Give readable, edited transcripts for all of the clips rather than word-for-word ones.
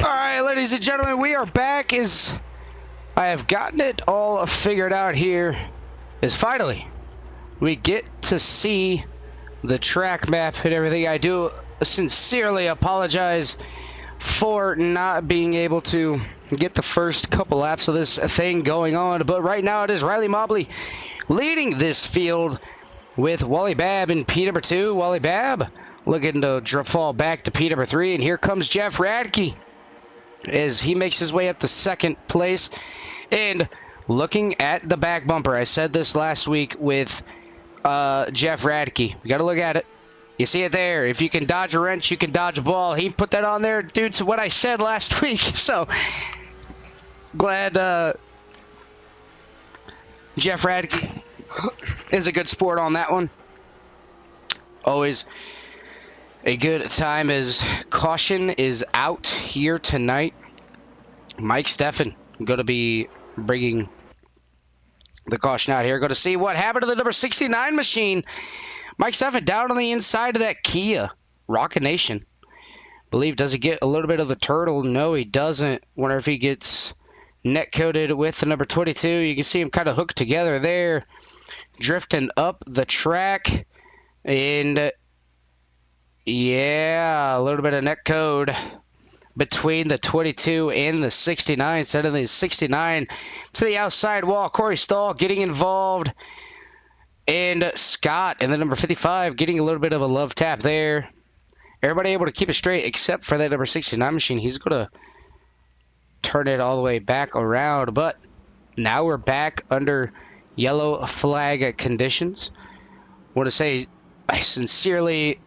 Alright, ladies and gentlemen, we are back. I have gotten it all figured out here. Finally we get to see the track map and everything. I do sincerely apologize for not being able to get the first couple laps of this thing going on, but right now it is Riley Mobley leading this field with Wally Babb in P number 2. Wally Babb looking to fall back to P number 3, and here comes Jeff Radke as he makes his way up to second place. And looking at the back bumper, I said this last week with Jeff Radke. We got to look at it. You see it there. If you can dodge a wrench, you can dodge a ball. He put that on there, dude, to what I said last week. So glad Jeff Radke is a good sport on that one. Always a good time as caution is out here tonight. Mike Steffen going to be bringing the caution out here. Going to see what happened to the number 69 machine. Mike Steffen down on the inside of that Kia. Rocket Nation. Believe, does he get a little bit of the turtle? No, he doesn't. Wonder if he gets net coated with the number 22. You can see him kind of hooked together there. Drifting up the track. And yeah, a little bit of net code between the 22 and the 69. Sending the 69 to the outside wall. Corey Stahl getting involved. And Scott and the number 55 getting a little bit of a love tap there. Everybody able to keep it straight except for that number 69 machine. He's going to turn it all the way back around. But now we're back under yellow flag conditions. I want to say I sincerely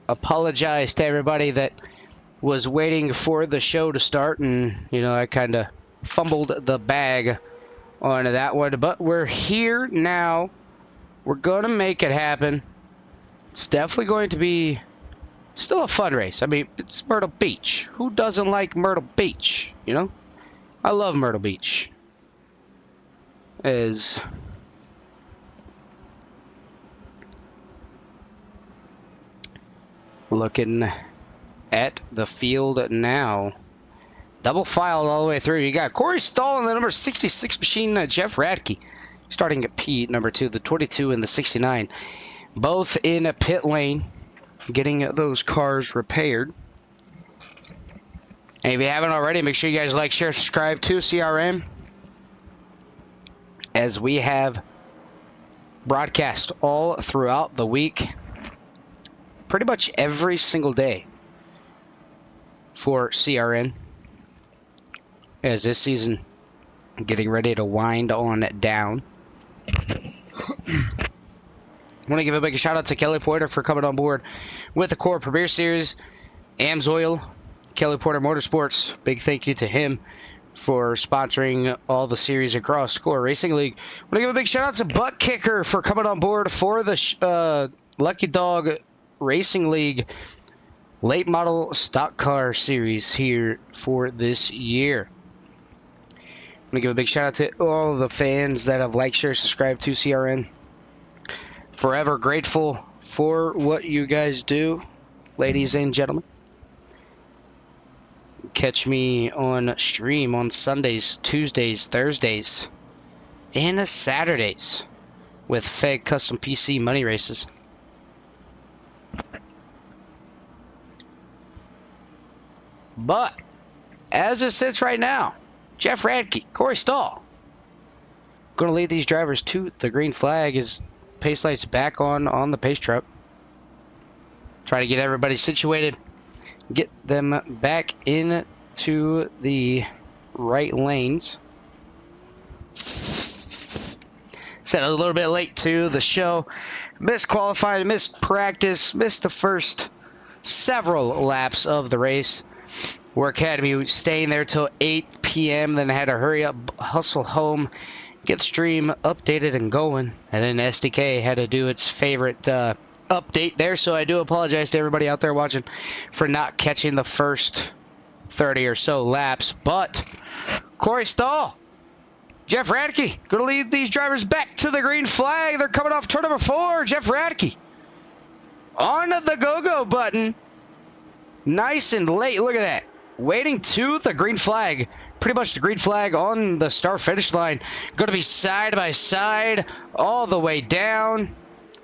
apologize to everybody that was waiting for the show to start, and I kind of fumbled the bag on that one, but we're here now. We're going to make it happen. It's definitely going to be still a fun race. I mean, it's Myrtle Beach. Who doesn't like Myrtle Beach? I love Myrtle Beach. Looking at the field now. Double filed all the way through. You got Corey Stahl and the number 66 machine, Jeff Radke. Starting at P number 2, the 22 and the 69. Both in a pit lane, getting those cars repaired. And if you haven't already, make sure you guys like, share, subscribe to CRM, as we have broadcast all throughout the week. Pretty much every single day for CRN, as this season getting ready to wind on down. I want to give a big shout out to Kelly Porter for coming on board with the Core Premier Series. Amsoil, Kelly Porter Motorsports, big thank you to him for sponsoring all the series across Core Racing League. I want to give a big shout out to Butt Kicker for coming on board for the Lucky Dog Racing League late model stock car series here for this year. I'm going to give a big shout out to all the fans that have liked, share, subscribed to CRN. Forever grateful for what you guys do, ladies and gentlemen. Catch me on stream on Sundays, Tuesdays, Thursdays, and Saturdays with Feg Custom PC money races. But as it sits right now, Jeff Radke, Corey Stahl, going to lead these drivers to the green flag as pace lights back on the pace truck. Try to get everybody situated, get them back into the right lanes. Said a little bit late to the show. Missed qualifying, missed practice, missed the first several laps of the race. Work had me staying there till 8 p.m. Then I had to hurry up, hustle home, get the stream updated and going. And then SDK had to do its favorite update there. So I do apologize to everybody out there watching for not catching the first 30 or so laps. But Corey Stahl, Jeff Radke, going to lead these drivers back to the green flag. They're coming off turn number 4. Jeff Radke on the go-go button. Nice and late. Look at that. waiting to the green flag. Pretty much the green flag on the start finish line. Going to be side by side all the way down.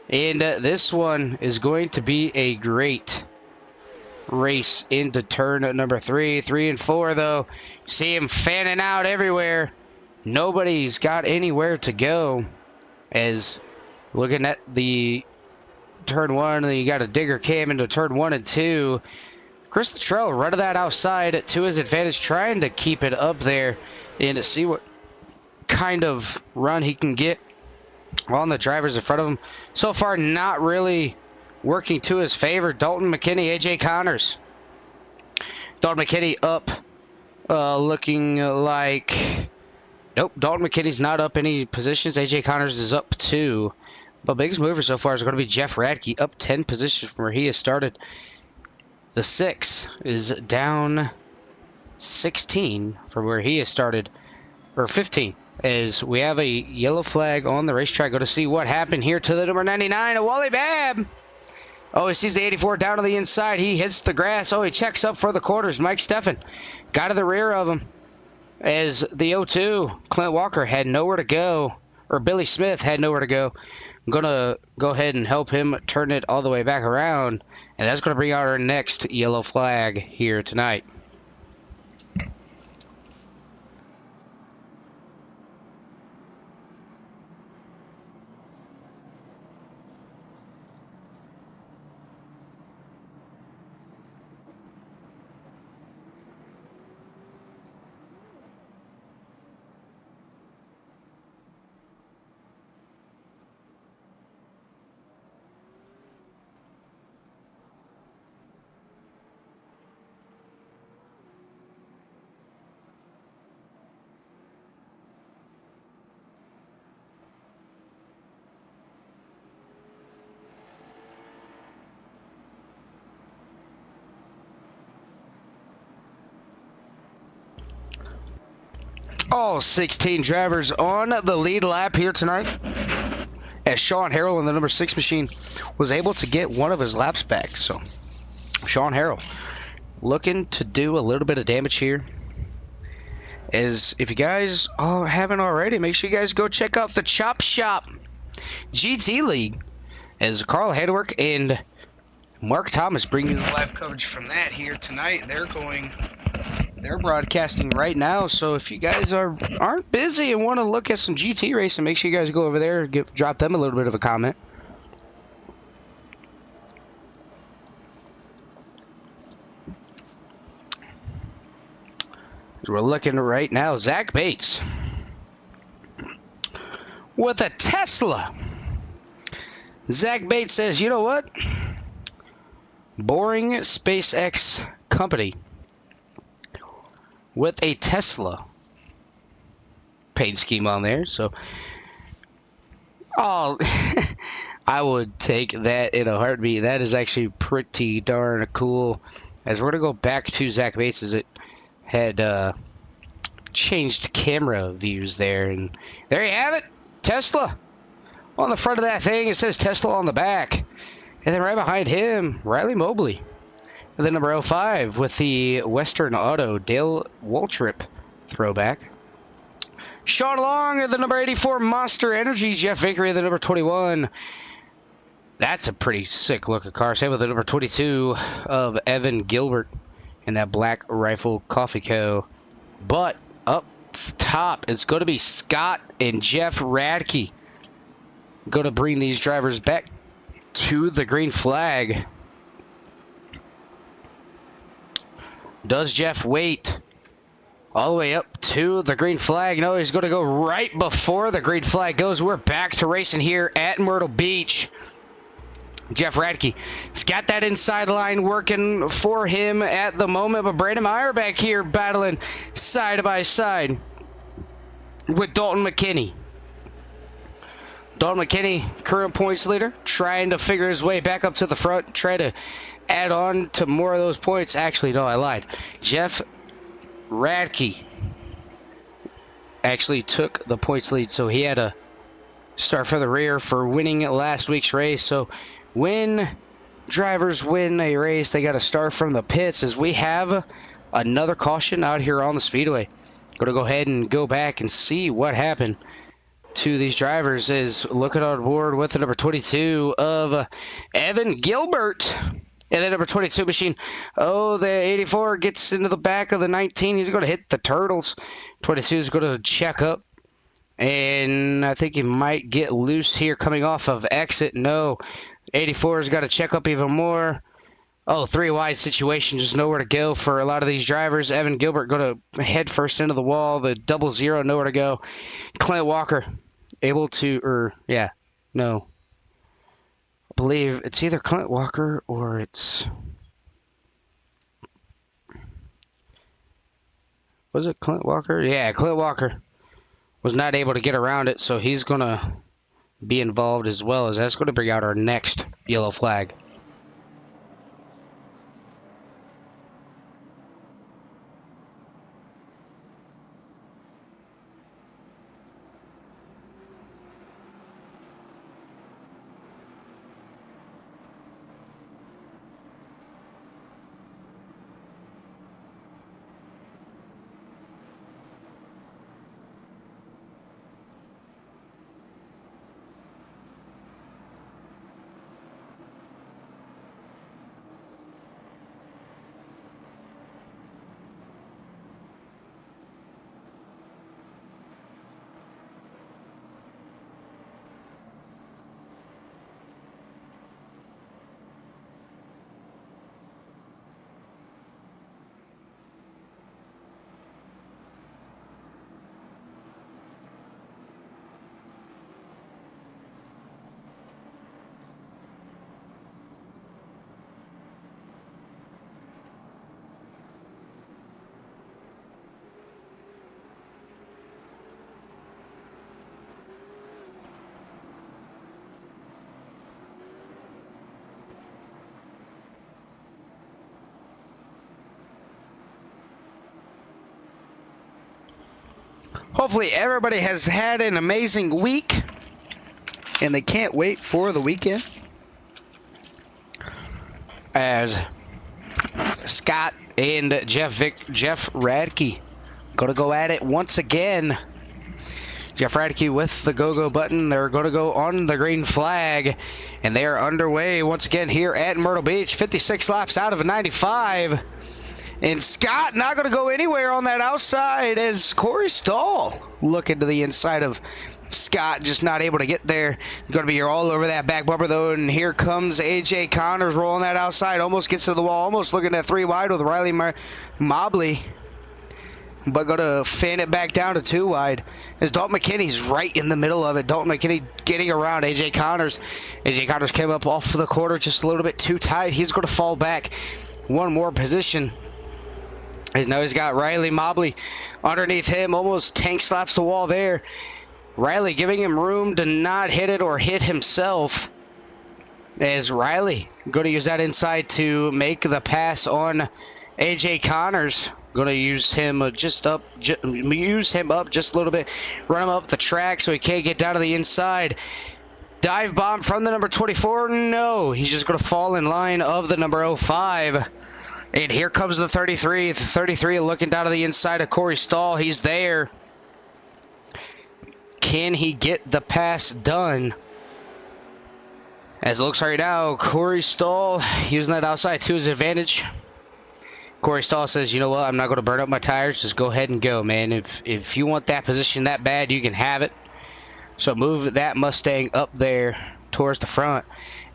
And this one is going to be a great race into turn number 3. 3 and 4, though. See him fanning out everywhere. Nobody's got anywhere to go. As looking at the turn 1, and then you got a digger cam into turn 1 and 2. Chris Luttrell running that outside to his advantage, trying to keep it up there and to see what kind of run he can get on the drivers in front of him. So far, not really working to his favor. Dalton McKinney, AJ Connors. Dalton McKinney up, looking like... Nope, Dalton McKinney's not up any positions. AJ Connors is up 2. But biggest mover so far is going to be Jeff Radke, up 10 positions from where he has started. The 6 is down 16 from where he has started, or 15, as we have a yellow flag on the racetrack. Go to see what happened here to the number 99, a Wally Babb. Oh, he sees the 84 down to the inside. He hits the grass. Oh, he checks up for the quarters. Mike Steffen got to the rear of him, as the 02, Clint Walker, had nowhere to go, or Billy Smith had nowhere to go. I'm going to go ahead and help him turn it all the way back around, and that's going to bring out our next yellow flag here tonight. All 16 drivers on the lead lap here tonight, as Sean Harrell in the number 6 machine was able to get one of his laps back. So Sean Harrell looking to do a little bit of damage here. As if you guys haven't already, make sure you guys go check out the Chop Shop GT League, as Carl Hadwork and Mark Thomas bring you the live coverage from that here tonight. They're broadcasting right now, so if you guys aren't busy and want to look at some GT racing, make sure you guys go over there and drop them a little bit of a comment. We're looking right now, Zach Bates with a Tesla. Zach Bates says, you know what? Boring SpaceX company with a Tesla paint scheme on there. So, I would take that in a heartbeat. That is actually pretty darn cool. As we're going to go back to Zach Bates, as it had changed camera views there. And there you have it. Tesla on the front of that thing. It says Tesla on the back. And then right behind him, Riley Mobley. And then number 05 with the Western Auto Dale Waltrip throwback. Sean Long at the number 84 Monster Energy. Jeff Vickery at the number 21. That's a pretty sick looking car. Same with the number 22 of Evan Gilbert in that Black Rifle Coffee Co. But up top, it's going to be Scott and Jeff Radke. Going to bring these drivers back to the green flag. Does Jeff wait all the way up to the green flag? No, he's going to go right before the green flag goes. We're back to racing here at Myrtle Beach. Jeff Radke has got that inside line working for him at the moment, but Brandon Meyer back here battling side by side with Dalton McKinney. Dalton McKinney, current points leader, trying to figure his way back up to the front, try to add on to more of those points. Actually, no, I lied. Jeff Radke actually took the points lead, so he had to start from the rear for winning last week's race. So when drivers win a race, they got to start from the pits, as we have Another caution out here on the speedway. Going to go ahead and go back and see what happened to these drivers. Is looking on board with the number 22 of Evan Gilbert. And then number 22 machine. Oh, the 84 gets into the back of the 19. He's going to hit the turtles. 22 is going to check up. And I think he might get loose here coming off of exit. No. 84 has got to check up even more. Oh, 3 wide situation. Just nowhere to go for a lot of these drivers. Evan Gilbert going to head first into the wall. The 00, nowhere to go. Clint Walker able to, no. I believe it's either Clint Walker or it's... Was it Clint Walker? Yeah, Clint Walker was not able to get around it, so he's going to be involved as well, as that's going to bring out our next yellow flag. Hopefully everybody has had an amazing week and they can't wait for the weekend, as Scott and Jeff Radke going to go at it once again. Jeff Radke with the go-go button. They're going to go on the green flag, and they are underway once again here at Myrtle Beach. 56 laps out of 95. And Scott not going to go anywhere on that outside, as Corey Stahl looking to the inside of Scott, just not able to get there. Going to be all over that back bumper, though, and here comes A.J. Connors rolling that outside. Almost gets to the wall, almost looking at 3 wide with Riley Mobley, but going to fan it back down to 2 wide. As Dalton McKinney's right in the middle of it. Dalton McKinney getting around A.J. Connors. A.J. Connors came up off the quarter just a little bit too tight. He's going to fall back one more position. Now he's got Riley Mobley underneath him, almost tank slaps the wall there. Riley giving him room to not hit it or hit himself, as Riley going to use that inside to make the pass on A.J. Connors. Going to use him up just a little bit, run him up the track so he can't get down to the inside. Dive bomb from the number 24. No, he's just going to fall in line of the number 05. And here comes the 33. The 33 looking down to the inside of Corey Stahl. He's there. Can he get the pass done? As it looks right now, Corey Stahl using that outside to his advantage. Corey Stahl says, you know what, I'm not going to burn up my tires. Just go ahead and go, man. If you want that position that bad, you can have it. So move that Mustang up there towards the front,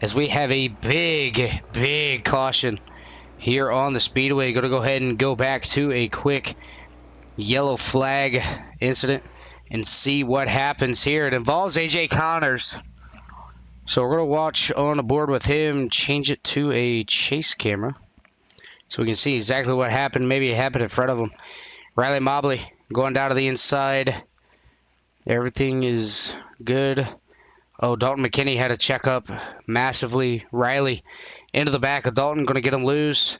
as we have a big caution here on the speedway. Going to go ahead and go back to a quick yellow flag incident and see what happens here. It involves A.J. Connors. So we're going to watch on the board with him, change it to a chase camera so we can see exactly what happened. Maybe it happened in front of him. Riley Mobley going down to the inside. Everything is good. Oh, Dalton McKinney had a checkup massively. Riley into the back of Dalton, going to get him loose.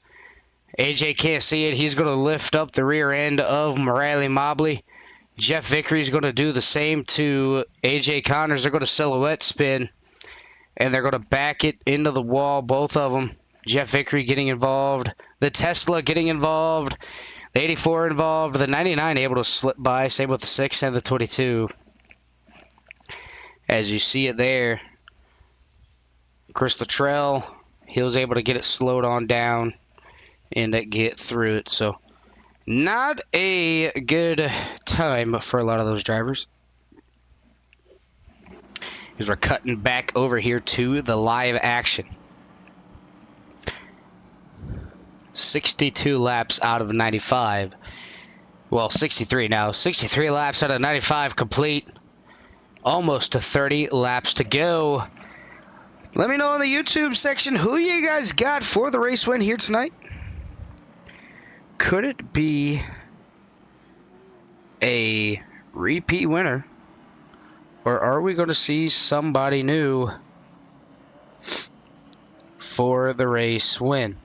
AJ can't see it. He's going to lift up the rear end of Riley Mobley. Jeff Vickery's going to do the same to AJ Connors. They're going to silhouette spin, and they're going to back it into the wall, both of them. Jeff Vickery getting involved. The Tesla getting involved. The 84 involved. The 99 able to slip by. Same with the 6 and the 22. As you see it there. Chris Luttrell, he was able to get it slowed on down and get through it. So not a good time for a lot of those drivers. As we're cutting back over here to the live action. 62 laps out of 95. Well, 63 now. 63 laps out of 95 complete. Almost to 30 laps to go. Let me know in the YouTube section who you guys got for the race win here tonight. Could it be a repeat winner? Or are we going to see somebody new for the race win?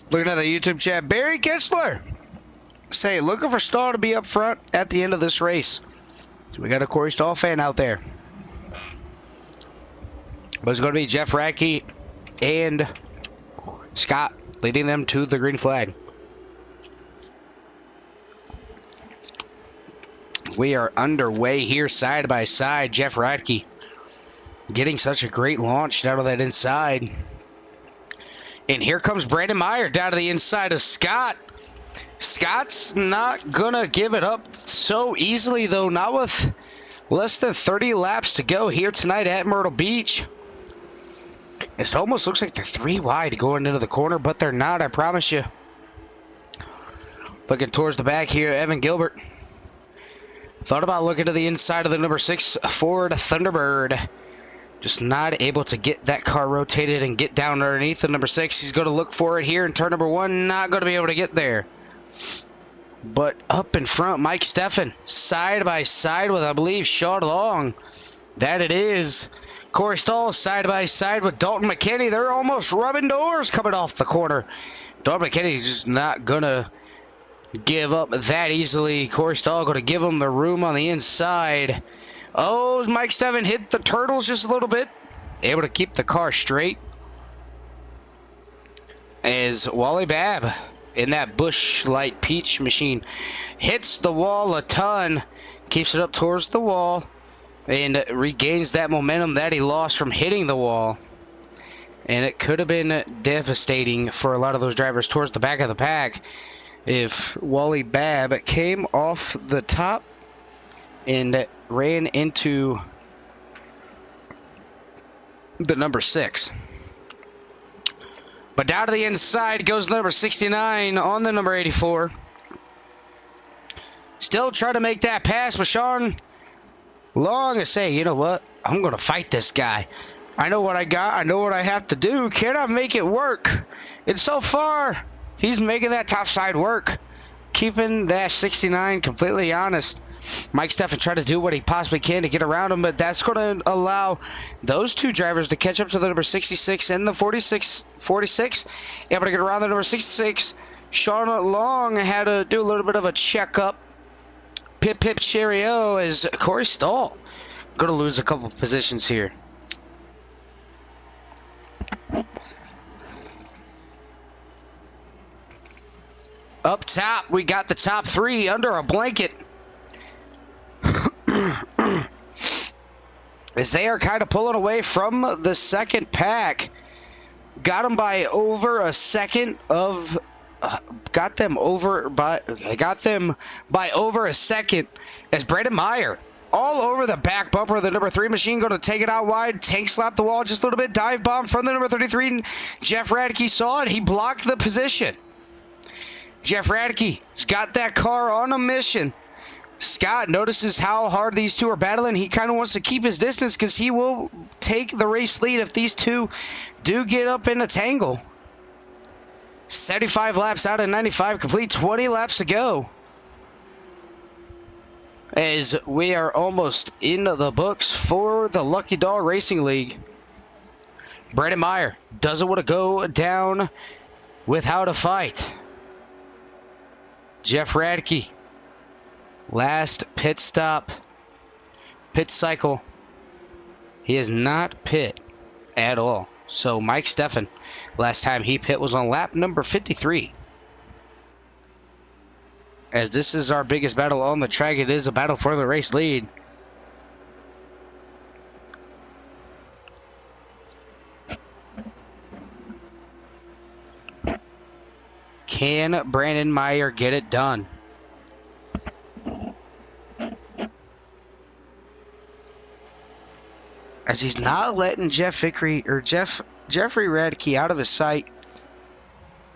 Looking at the YouTube chat, Barry Kistler say, looking for Stahl to be up front at the end of this race. So we got a Corey Stahl fan out there. But it's going to be Jeff Radke and Scott leading them to the green flag. We are underway here side by side. Jeff Radke getting such a great launch down to that inside. And here comes Brandon Meyer down to the inside of Scott. Scott's not going to give it up so easily, though. Not with less than 30 laps to go here tonight at Myrtle Beach. It almost looks like they're 3 wide going into the corner, but they're not, I promise you. Looking towards the back here, Evan Gilbert. Thought about looking to the inside of the number 6 Ford Thunderbird. Just not able to get that car rotated and get down underneath the number 6. He's going to look for it here in turn number 1. Not going to be able to get there. But up in front, Mike Steffen. Side by side with, I believe, Sean Long. That it is. Corey Stahl side by side with Dalton McKinney. They're almost rubbing doors coming off the corner. Dalton McKinney's just not going to give up that easily. Corey Stahl going to give him the room on the inside. Oh, Mike Steffen hit the turtles just a little bit. Able to keep the car straight. As Wally Babb in that Busch Light Peach machine hits the wall a ton. Keeps it up towards the wall. And regains that momentum that he lost from hitting the wall. And it could have been devastating for a lot of those drivers towards the back of the pack if Wally Babb came off the top and ran into the number 6. But down to the inside goes number 69 on the number 84. Still trying to make that pass, but Sean Long is saying, you know what? I'm going to fight this guy. I know what I got. I know what I have to do. Can I make it work? And so far, he's making that top side work. Keeping that 69 completely honest. Mike Steffen tried to do what he possibly can to get around him, but that's going to allow those two drivers to catch up to the number 66 and the 46. Able to get around the number 66. Sean Long had to do a little bit of a checkup. Pip cheerio as Corey Stahl going to lose a couple positions here. Up top, we got the top 3 under a blanket. As they are kind of pulling away from the second pack. Got them by over a second of... got them by over a second as Brandon Meyer all over the back bumper of the number 3 machine, going to take it out wide, tank slap the wall just a little bit, dive bomb from the number 33. Jeff Radke saw it. He blocked the position. Jeff Radke's got that car on a mission. Scott notices how hard these two are battling. He kind of wants to keep his distance because he will take the race lead if these two do get up in a tangle. 75 laps out of 95 complete, 20 laps to go. As we are almost in the books for the Lucky Dawg Racing League. Brandon Meyer doesn't want to go down without a fight. Jeff Radke, last pit stop, pit cycle. He is not pit at all. So Mike Steffen, last time he pit was on lap number 53. As this is our biggest battle on the track, it is a battle for the race lead. Can Brandon Meyer get it done? As he's not letting Jeffrey Radke out of his sight,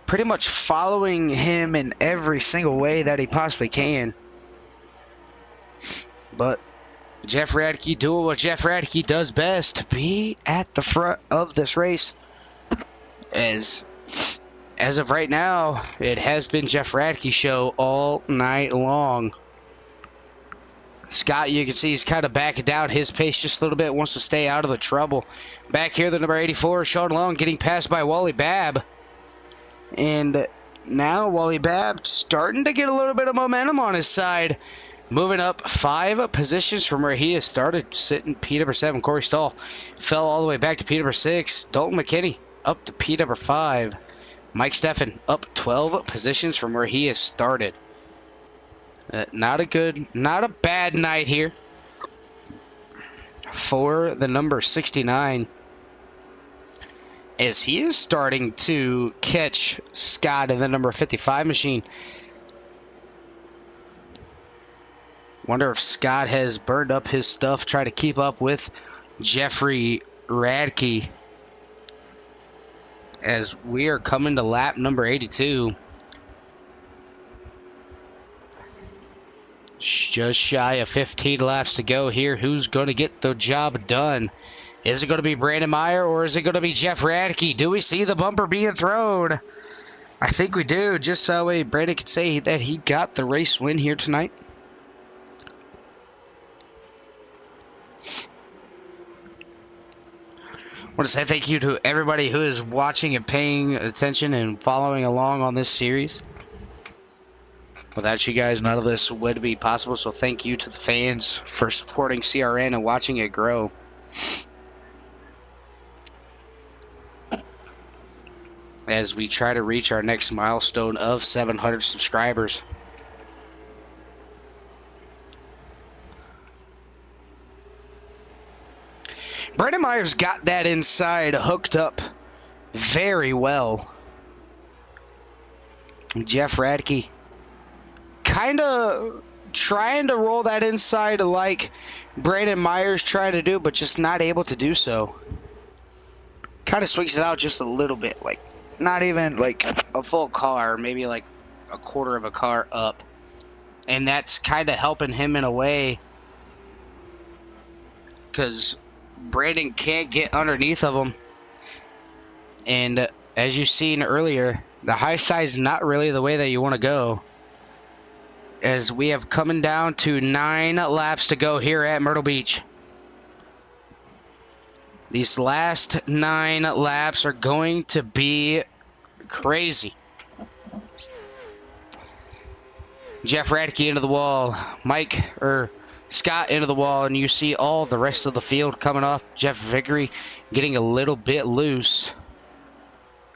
pretty much following him in every single way that he possibly can. But Jeff Radke doing what Jeff Radke does best, to be at the front of this race. As of right now, it has been Jeff Radke's show all night long. Scott, you can see he's kind of backing down his pace just a little bit, wants to stay out of the trouble. Back here, the number 84, Sean Long, getting passed by Wally Babb. And now Wally Babb starting to get a little bit of momentum on his side. Moving up 5 positions from where he has started, sitting P number 7. Corey Stahl fell all the way back to P number 6. Dalton McKinney up to P number 5. Mike Steffen up 12 positions from where he has started. Not a bad night here for the number 69. As he is starting to catch Scott in the number 55 machine. Wonder if Scott has burned up his stuff, trying to keep up with Jeffrey Radke. As we are coming to lap number 82. Just shy of 15 laps to go here. Who's going to get the job done? Is it going to be Brandon Meyer or is it going to be Jeff Radke? Do we see the bumper being thrown? I think we do, just so that way Brandon can say that he got the race win here tonight. I want to say thank you to everybody who is watching and paying attention and following along on this series. Without you guys, none of this would be possible, so thank you to the fans for supporting CRN and watching it grow. As we try to reach our next milestone of 700 subscribers. Brandon Meyer's got that inside hooked up very well. Jeff Radke kind of trying to roll that inside like Brandon Meyer's trying to do, but just not able to do so. Kind of swings it out just a little bit, like not even like a full car, maybe like a quarter of a car up. And that's kind of helping him in a way, because Brandon can't get underneath of him. And as you've seen earlier, the high side is not really the way that you want to go. As we have coming down to 9 laps to go here at Myrtle Beach. These last 9 laps are going to be crazy. Jeff Radke into the wall. Scott into the wall, and you see all the rest of the field coming off. Jeff Vickery getting a little bit loose.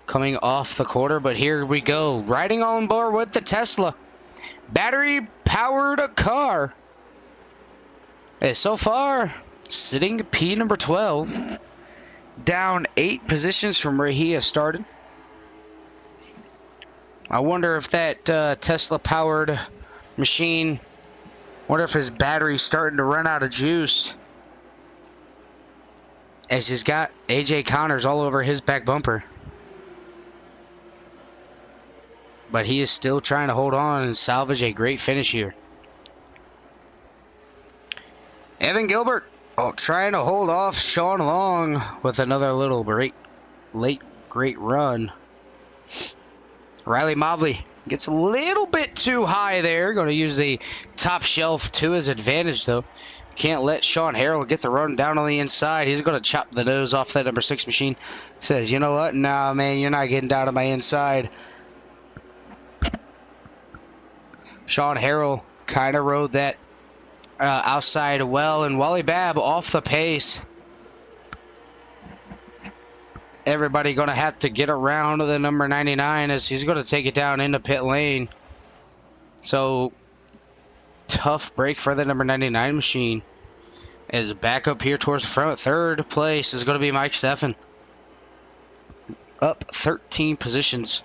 Coming off the quarter, but here we go. Riding on board with the Tesla. Battery-powered car. And so far, sitting P number 12. Down 8 positions from where he has started. I wonder if that Tesla-powered machine, wonder if his battery's starting to run out of juice. As he's got AJ Connors all over his back bumper. But he is still trying to hold on and salvage a great finish here. Evan Gilbert, trying to hold off Sean Long with another little great run. Riley Mobley gets a little bit too high there. Going to use the top shelf to his advantage, though. Can't let Sean Harrell get the run down on the inside. He's going to chop the nose off that number 6 machine. Says, you know what? Nah, man, you're not getting down to my inside. Sean Harrell kind of rode that outside well, and Wally Babb off the pace. Everybody going to have to get around to the number 99 as he's going to take it down into pit lane. So, tough break for the number 99 machine. As back up here towards the front, third place is going to be Mike Steffen. Up 13 positions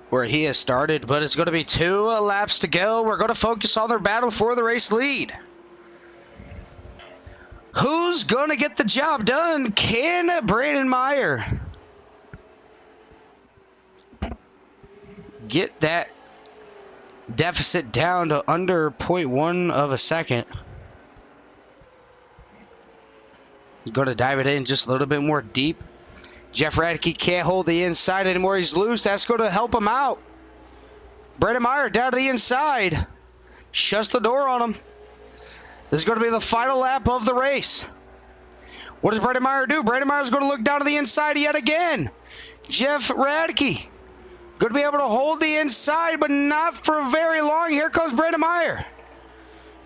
where he has started, but it's going to be 2 laps to go. We're going to focus on their battle for the race lead. Who's going to get the job done? Can Brandon Meyer get that deficit down to under 0.1 of a second? He's going to dive it in just a little bit more deep. Jeff Radke can't hold the inside anymore. He's loose. That's going to help him out. Brandon Meyer down to the inside. Shuts the door on him. This is going to be the final lap of the race. What does Brandon Meyer do? Brandon Meyer's going to look down to the inside yet again. Jeff Radke going to be able to hold the inside, but not for very long. Here comes Brandon Meyer.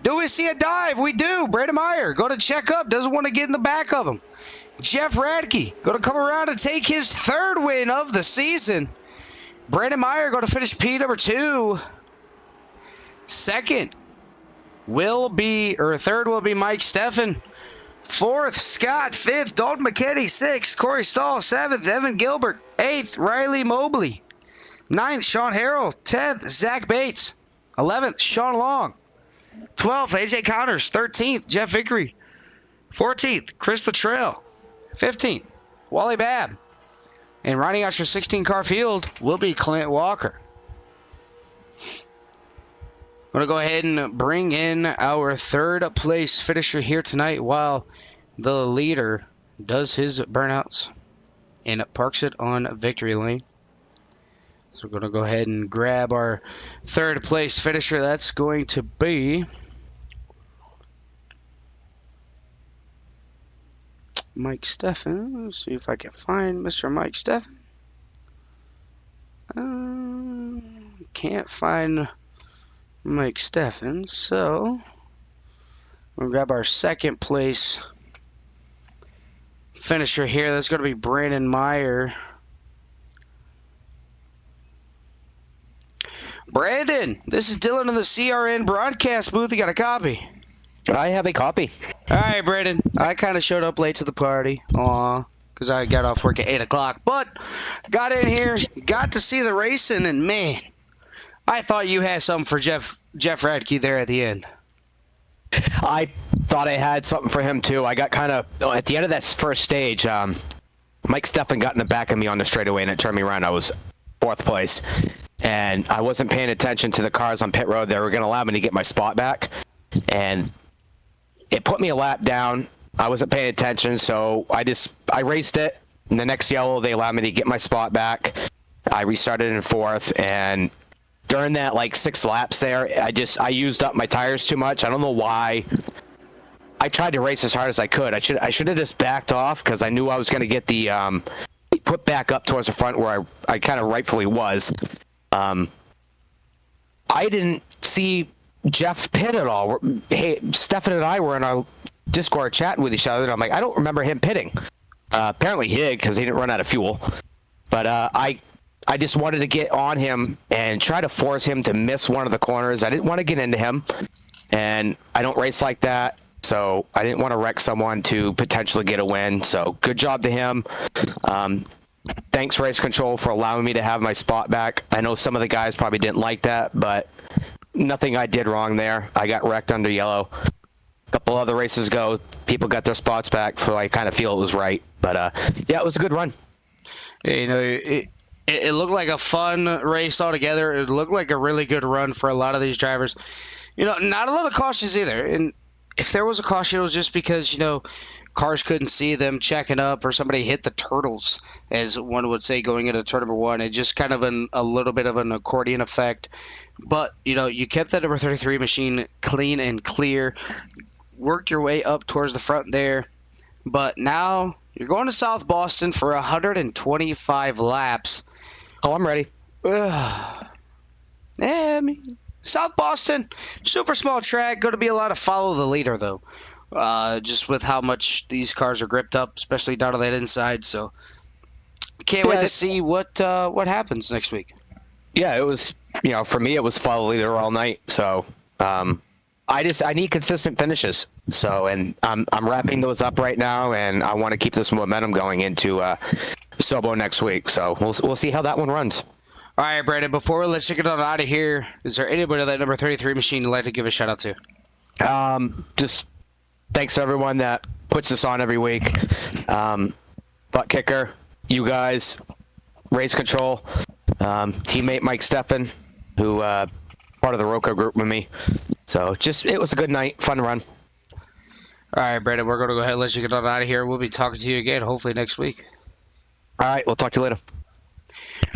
Do we see a dive? We do. Brandon Meyer going to check up. Doesn't want to get in the back of him. Jeff Radke going to come around and take his 3rd win of the season. Brandon Meyer going to finish P number 2. Third will be Mike Steffen. 4th, Scott. 5th, Dalton McKinney. 6th, Corey Stahl. 7th, Evan Gilbert. 8th, Riley Mobley. 9th, Sean Harrell. 10th, Zach Bates. 11th, Sean Long. 12th, AJ Connors. 13th, Jeff Vickery. 14th, Chris Luttrell. 15th, Wally Babb. And rounding out your 16-car field will be Clint Walker. I'm going to go ahead and bring in our 3rd place finisher here tonight while the leader does his burnouts and parks it on victory lane. So we're going to go ahead and grab our 3rd place finisher. That's going to be Mike Steffen. Let's see if I can find Mr. Mike Steffen. Can't find Mike Steffen, so we'll grab our 2nd place finisher here. That's going to be Brandon Meyer. Brandon, this is Dylan in the CRN broadcast booth. You got a copy? I have a copy. All right, Brandon. I kind of showed up late to the party. Because I got off work at 8 o'clock. But got in here, got to see the racing, and man, I thought you had something for Jeff Radke there at the end. I thought I had something for him, too. I got kind of, at the end of that first stage, Mike Steffen got in the back of me on the straightaway, and it turned me around. I was 4th place. And I wasn't paying attention to the cars on pit road. They were going to allow me to get my spot back. And it put me a lap down. I wasn't paying attention, so I raced it. In the next yellow, they allowed me to get my spot back. I restarted in 4th, and during that 6 laps there, I used up my tires too much. I don't know why. I tried to race as hard as I could. I should have just backed off because I knew I was going to get the put back up towards the front where I kind of rightfully was. I didn't see Jeff pit at all. Hey, Steffen and I were in our Discord chatting with each other, and I'm like, I don't remember him pitting. Apparently he did because he didn't run out of fuel. But I just wanted to get on him and try to force him to miss one of the corners. I didn't want to get into him, and I don't race like that, so I didn't want to wreck someone to potentially get a win. So good job to him. Thanks, Race Control, for allowing me to have my spot back. I know some of the guys probably didn't like that, but nothing I did wrong there. I got wrecked under yellow. A couple other races ago, people got their spots back, so I kind of feel it was right. But, yeah, it was a good run. You know, it looked like a fun race altogether. It looked like a really good run for a lot of these drivers. Not a lot of cautions either. And if there was a caution, it was just because, cars couldn't see them checking up or somebody hit the turtles, as one would say, going into turn number one. It just kind of a little bit of an accordion effect. But, you kept that number 33 machine clean and clear, worked your way up towards the front there. But now you're going to South Boston for 125 laps. Oh, I'm ready. Yeah, I mean, South Boston, super small track. Going to be a lot of follow the leader, though. Just with how much these cars are gripped up, especially down to that inside. So can't wait to see what happens next week. Yeah, it was, for me, it was follow leader all night. So I need consistent finishes. So, and I'm wrapping those up right now, and I want to keep this momentum going into Sobo next week. So we'll see how that one runs. All right, Brandon, before we let you get on out of here, is there anybody on that number 33 machine you'd like to give a shout out to? Just thanks to everyone that puts this on every week. Butt Kicker, you guys, Race Control, teammate Mike Steffen, who part of the Roca group with me. So it was a good night, fun run. All right, Brandon, we're going to go ahead and let you get on out of here. We'll be talking to you again, hopefully next week. All right, we'll talk to you later.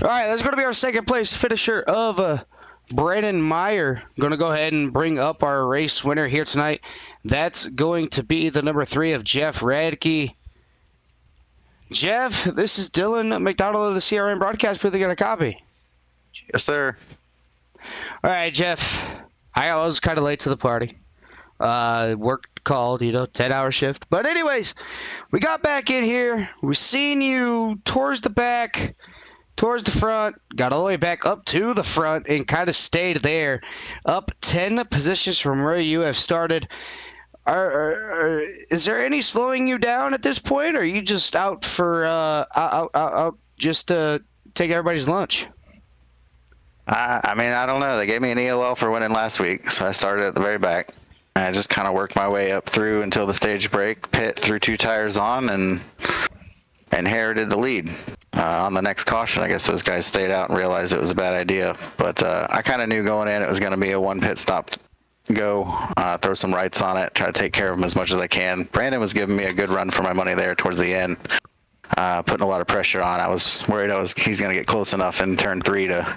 All right, that's going to be our second place finisher of Brandon Meyer. Going to go ahead and bring up our race winner here tonight. That's going to be the number 3 of Jeff Radke. Jeff, this is Dylan McDonald of the CRN broadcast booth. Got a copy? Yes, sir. All right, Jeff. I was kind of late to the party. Work called, 10-hour shift. But anyways, we got back in here. We seen you towards the back, towards the front, got all the way back up to the front, and kind of stayed there, up 10 positions from where you have started. Is there any slowing you down at this point, or are you just out for out just to take everybody's lunch? I mean, I don't know. They gave me an ELL for winning last week, so I started at the very back. I just kind of worked my way up through until the stage break, pit, threw 2 tires on, and inherited the lead. On the next caution, I guess those guys stayed out and realized it was a bad idea. But I kind of knew going in it was going to be a 1 pit stop go, throw some rights on it, try to take care of them as much as I can. Brandon was giving me a good run for my money there towards the end, putting a lot of pressure on. I was worried he's going to get close enough in turn 3 to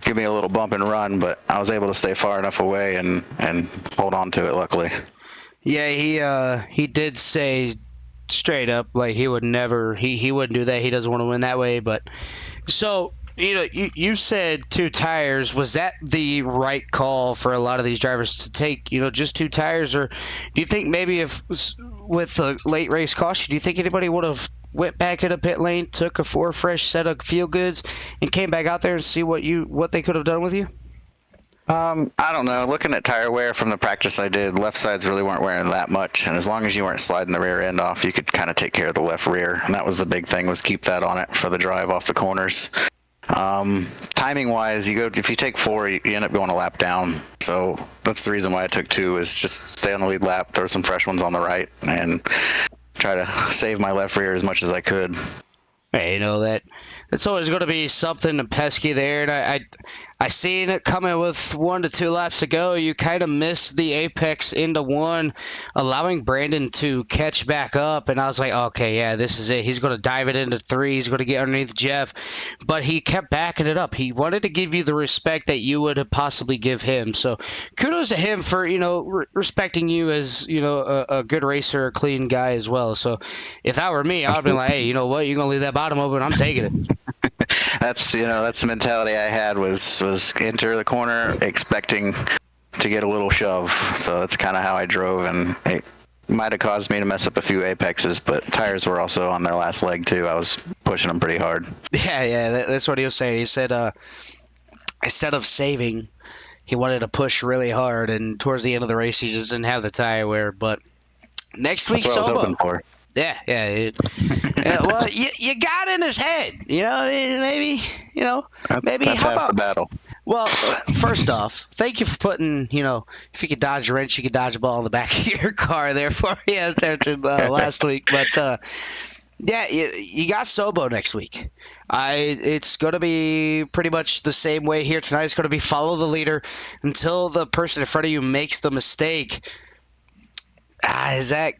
give me a little bump and run, but I was able to stay far enough away and hold on to it, luckily. Yeah, he did say straight up, like, he would never, he wouldn't do that. He doesn't want to win that way. But so, you said 2 tires. Was that the right call for a lot of these drivers to take, just 2 tires? Or do you think maybe if with the late race caution, do you think anybody would have went back in a pit lane, took a 4 fresh set of feel goods, and came back out there and see what they could have done with you? I don't know. Looking at tire wear from the practice I did, left sides really weren't wearing that much, and as long as you weren't sliding the rear end off, you could kind of take care of the left rear, and that was the big thing, was keep that on it for the drive off the corners. Timing wise, if you take 4, you end up going a lap down, so that's the reason why I took 2, is just stay on the lead lap, throw some fresh ones on the right, and try to save my left rear as much as I could. Hey, that's always going to be something pesky there, and I seen it coming with 1 to 2 laps to go. You kind of missed the apex into 1, allowing Brandon to catch back up, and I was like, okay, yeah, this is it. He's going to dive it into 3. He's going to get underneath Jeff, but he kept backing it up. He wanted to give you the respect that you would have possibly give him. So kudos to him for respecting you as a good racer, a clean guy as well. So if that were me, I would have been like, hey, you know what? You're going to leave that bottom open. I'm taking it. That's the mentality I had, was enter the corner expecting to get a little shove. So that's kind of how I drove, and it might have caused me to mess up a few apexes, but tires were also on their last leg too. I was pushing them pretty hard. Yeah, that's what he was saying. He said instead of saving, he wanted to push really hard, and towards the end of the race, he just didn't have the tire wear. But next week, that's what I was hoping for. Yeah. Well, you got in his head, maybe, maybe. That's How half about the battle? Well, first off, thank you for putting, if you could dodge a wrench, you could dodge a ball in the back of your car there for you last week. But Yeah, you got Sobo next week. It's going to be pretty much the same way here tonight. It's going to be follow the leader until the person in front of you makes the mistake. Is that...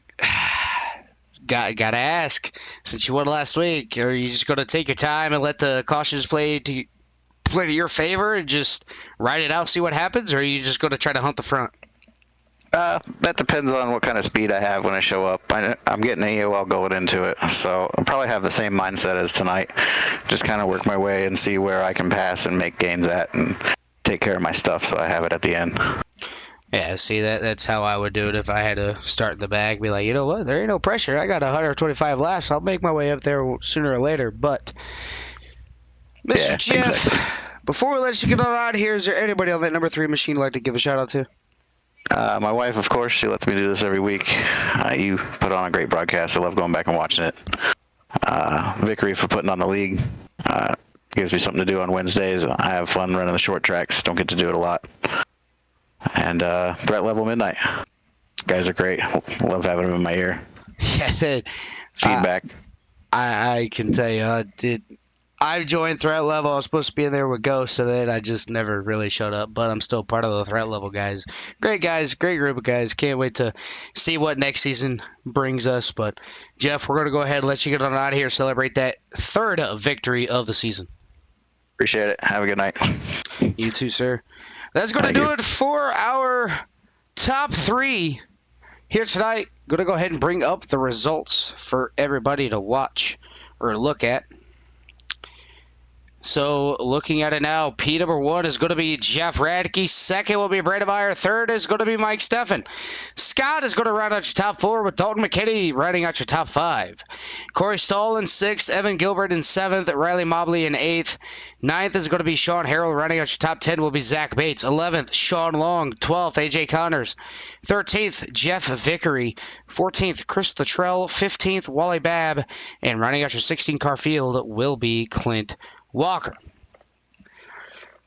Gotta ask, since you won last week, are you just going to take your time and let the cautions play to your favor and just ride it out, see what happens, or are you just going to try to hunt the front? That depends on what kind of speed I have when I show up. I'm getting an EOL going into it, so I'll probably have the same mindset as tonight. Just kind of work my way and see where I can pass and make gains at and take care of my stuff so I have it at the end. Yeah, see, that's how I would do it if I had to start in the bag. Be like, you know what, there ain't no pressure. I got 125 laps. I'll make my way up there sooner or later. But, Mr. Jeff, exactly. Before we let you get on out of here, is there anybody on that number 3 machine you'd like to give a shout-out to? My wife, of course, she lets me do this every week. You put on a great broadcast. I love going back and watching it. Vickery for putting on the league. Gives me something to do on Wednesdays. I have fun running the short tracks. Don't get to do it a lot. And Threat Level Midnight. Guys are great. Love having them in my ear. Yeah, Feedback. I can tell you, I joined Threat Level. I was supposed to be in there with Ghost, and then I just never really showed up. But I'm still part of the Threat Level guys. Great group of guys. Can't wait to see what next season brings us. But Jeff, we're going to go ahead and let you get on out of here. Celebrate that 3rd victory of the season. Appreciate it. Have a good night. You too, sir. That's going to do it for our top 3 here tonight. Going to go ahead and bring up the results for everybody to watch or look at. So, looking at it now, P number 1 is going to be Jeff Radke. 2nd will be Brandon Meyer. 3rd is going to be Mike Steffen. Scott is going to round out your top 4 with Dalton McKinney rounding out your top 5. Corey Stahl in 6th. Evan Gilbert in 7th. Riley Mobley in 8th. 9th is going to be Sean Harrell. Rounding out your top 10 will be Zach Bates. 11th, Sean Long. 12th, AJ Connors. 13th, Jeff Vickery. 14th, Chris Luttrell. 15th, Wally Babb. And rounding out your 16-car field will be Clint Walker. I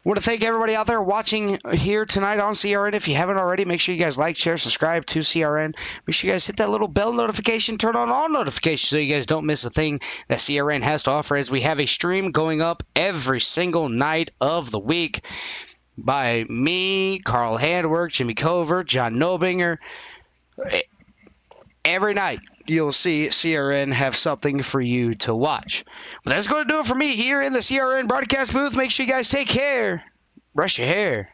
want to thank everybody out there watching here tonight on CRN. If you haven't already, make sure you guys like, share, subscribe to CRN. Make sure you guys hit that little bell notification, turn on all notifications so you guys don't miss a thing that CRN has to offer, as we have a stream going up every single night of the week by me, Carl Handwerk, Jimmy Covert, John Nobinger. Every night you'll see CRN have something for you to watch. But that's going to do it for me here in the CRN broadcast booth. Make sure you guys take care. Brush your hair.